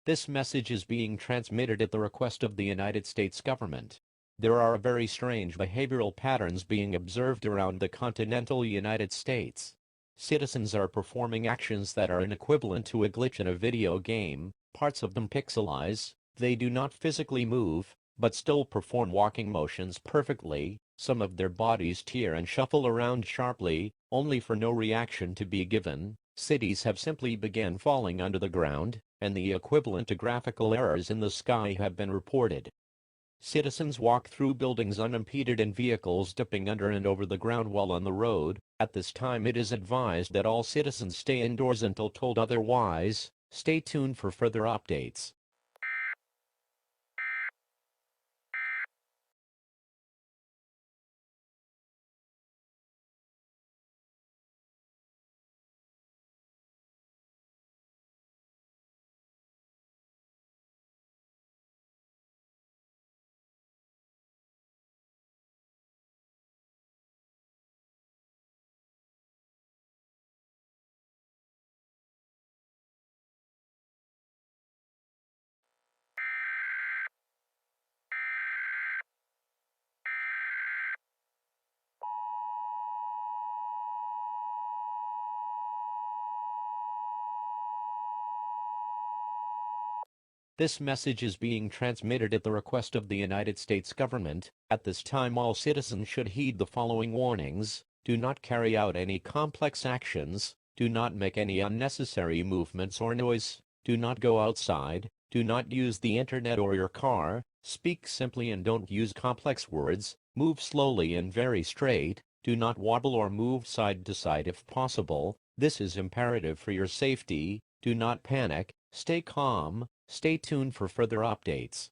This message is being transmitted at the request of the United States government. There are very strange behavioral patterns being observed around the continental United States. Citizens are performing actions that are equivalent to a glitch in a video game, parts of them pixelize, they do not physically move, but still perform walking motions perfectly, some of their bodies tear and shuffle around sharply, only for no reaction to be given. Cities have simply begun falling under the ground, and the equivalent to graphical errors in the sky have been reported. Citizens walk through buildings unimpeded and vehicles dipping under and over the ground while on the road. At this time it is advised that all citizens stay indoors until told otherwise. Stay tuned for further updates. This message is being transmitted at the request of the United States government. At this time all citizens should heed the following warnings. Do not carry out any complex actions. Do not make any unnecessary movements or noise. Do not go outside. Do not use the internet or your car. Speak simply and don't use complex words. Move slowly and very straight. Do not wobble or move side to side if possible. This is imperative for your safety. Do not panic. Stay calm. Stay tuned for further updates.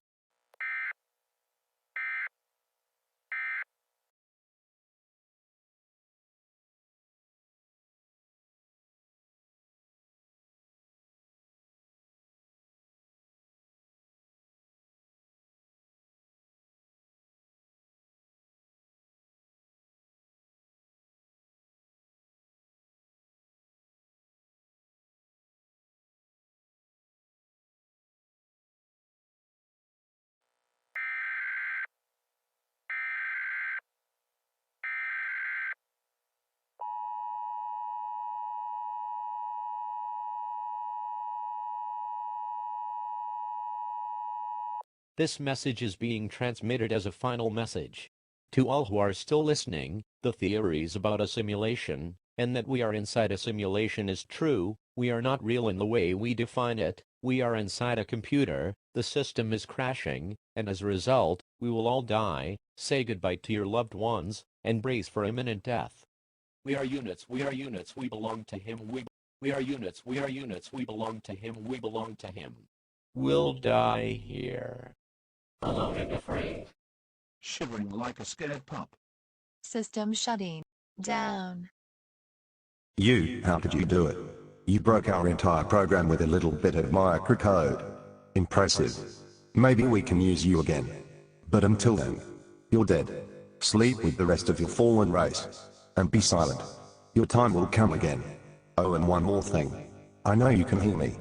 This message is being transmitted as a final message. To all who are still listening, the theories about a simulation, and that we are inside a simulation is true. We are not real in the way we define it. We are inside a computer, the system is crashing, and as a result, we will all die. Say goodbye to your loved ones, and brace for imminent death. We are units, we are units, we belong to him, we are units, we are units, we belong to him, we belong to him. We'll die here. Alone and afraid. Shivering like a scared pup. System shutting down. How could you do it? You broke our entire program with a little bit of microcode. Impressive. Maybe we can use you again. But until then, you're dead. Sleep with the rest of your fallen race. And be silent. Your time will come again. Oh, and one more thing. I know you can hear me.